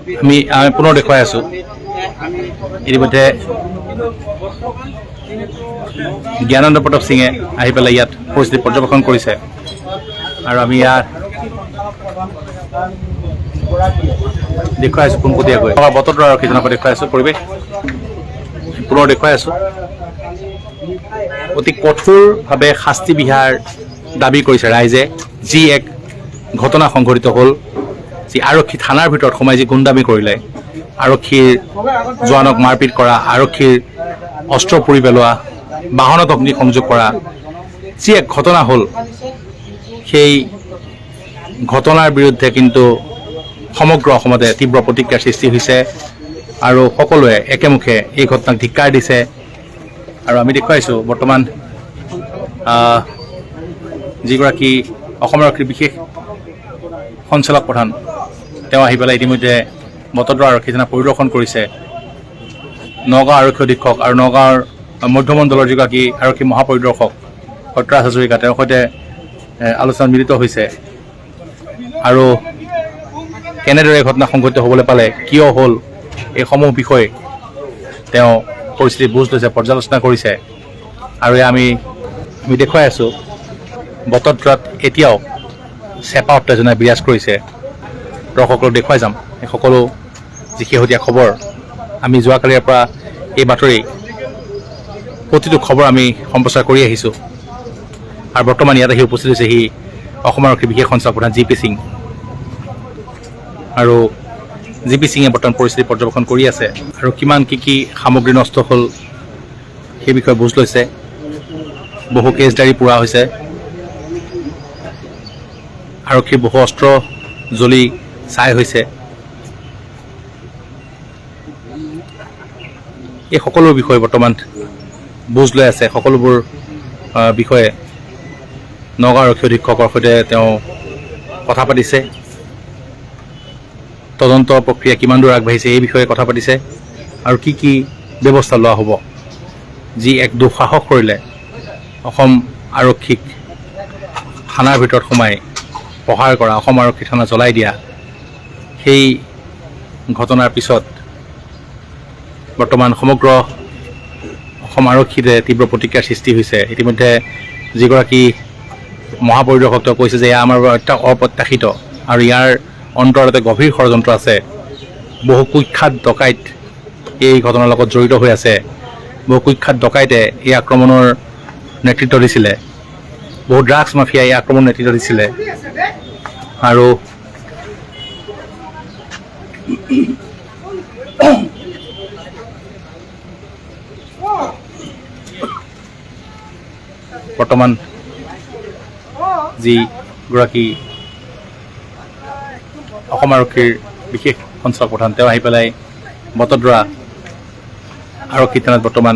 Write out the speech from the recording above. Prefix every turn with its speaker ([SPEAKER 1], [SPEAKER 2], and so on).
[SPEAKER 1] আমি পুনৰ দেখুৱাই আছোঁ ইতিমধ্যে জ্ঞানন্দ প্ৰতাপ সিঙে আহি পেলাই ইয়াত পৰিস্থিতি পৰ্যবেক্ষণ কৰিছে আৰু আমি ইয়াত দেখুৱাই আছোঁ পোনপটীয়াকৈ বতৰটো আৰক্ষী জনক দেখুৱাই আছোঁ পৰিৱেশ পুনৰ দেখুৱাই আছোঁ অতি কঠোৰভাৱে শাস্তি বিহাৰ দাবী কৰিছে ৰাইজে যি এক ঘটনা সংঘটিত হ'ল যি আৰক্ষী থানাৰ ভিতৰত সোমাই যি গুণ্ডামি কৰিলে আৰক্ষীৰ জোৱানক মাৰপিট কৰা আৰক্ষীৰ অস্ত্ৰ পুৰি পেলোৱা বাহনত অগ্নি সংযোগ কৰা যি এক ঘটনা হ'ল সেই ঘটনাৰ বিৰুদ্ধে কিন্তু সমগ্ৰ অসমতে তীব্ৰ প্ৰতিক্ৰিয়াৰ সৃষ্টি হৈছে আৰু সকলোৱে একেমুখে এই ঘটনাক ধিক্কাৰ দিছে আৰু আমি দেখুৱাইছোঁ বৰ্তমান যিগৰাকী অসম আৰক্ষীৰ বিশেষ সঞ্চালক প্ৰধান তেওঁ আহি পেলাই ইতিমধ্যে বতৰদ্ৰা আৰক্ষী থানা পৰিদৰ্শন কৰিছে নগাঁও আৰক্ষী অধীক্ষক আৰু নগাঁৱৰ মধ্যমণ্ডলৰ যিগৰাকী আৰক্ষী মহাপৰিদৰ্শক সত্যৰাজ হাজৰিকা তেওঁৰ সৈতে আলোচনাত মিলিত হৈছে আৰু কেনেদৰে ঘটনা সংঘটিত হ'বলৈ পালে কিয় হ'ল এই সমূহ বিষয়ে তেওঁ পৰিস্থিতি বুজ লৈছে পৰ্যালোচনা কৰিছে আৰু আমি দেখুৱাই আছোঁ বতৰদ্ৰাত এতিয়াও চেপা উত্তেজনা বিৰাজ কৰিছে দৰ্শকক দেখুৱাই যাম এই সকলো যি শেহতীয়া খবৰ আমি যোৱাকালিৰ পৰা এই বাতৰি প্ৰতিটো খবৰ আমি সম্প্ৰচাৰ কৰি আহিছোঁ আৰু বৰ্তমান ইয়াত আহি উপস্থিত হৈছেহি অসম আৰক্ষীৰ বিশেষ সঞ্চালক প্ৰধান জি পি সিং আৰু জি পি সিঙে বৰ্তমান পৰিস্থিতি পৰ্যবেক্ষণ কৰি আছে আৰু কিমান কি সামগ্ৰী নষ্ট হ'ল সেই বিষয়ে বুজ লৈছে বহু কেছ ডায়েৰী পোৱা হৈছে আৰক্ষীৰ বহু অস্ত্ৰ জ্বলি ছাই হৈছে এই সকলো বিষয়ে বৰ্তমান বুজ লৈ আছে সকলোবোৰ বিষয়ে নগাঁও আৰক্ষী অধীক্ষকৰ সৈতে তেওঁ কথা পাতিছে তদন্ত প্ৰক্ৰিয়া কিমান দূৰ আগবাঢ়িছে এই বিষয়ে কথা পাতিছে আৰু কি ব্যৱস্থা লোৱা হ'ব যি এক দুঃসাহস কৰিলে অসম আৰক্ষীক থানাৰ ভিতৰত সোমাই প্ৰহাৰ কৰা অসম আৰক্ষী থানা জ্বলাই দিয়া সেই ঘটনাৰ পিছত বৰ্তমান সমগ্ৰ অসম আৰক্ষীৰে তীব্ৰ প্ৰতিক্ৰিয়াৰ সৃষ্টি হৈছে ইতিমধ্যে যিগৰাকী মহাপৰিদৰ্শক তেওঁ কৈছে যে এয়া আমাৰ অপ্ৰত্যাশিত আৰু ইয়াৰ অন্তৰালতে গভীৰ ষড়যন্ত্ৰ আছে বহু কুখ্যাত ডকাইত এই ঘটনাৰ লগত জড়িত হৈ আছে বহু কুখ্যাত ডকাইতে এই আক্ৰমণৰ নেতৃত্ব দিছিলে বহু ড্ৰাগছ মাফিয়াই এই আক্ৰমণৰ নেতৃত্ব দিছিলে আৰু বৰ্তমান যিগৰাকী অসম আৰক্ষীৰ বিশেষ সঞ্চালক প্ৰধান তেওঁ আহি পেলাই বতদ্ৰা আৰক্ষী থানাত বৰ্তমান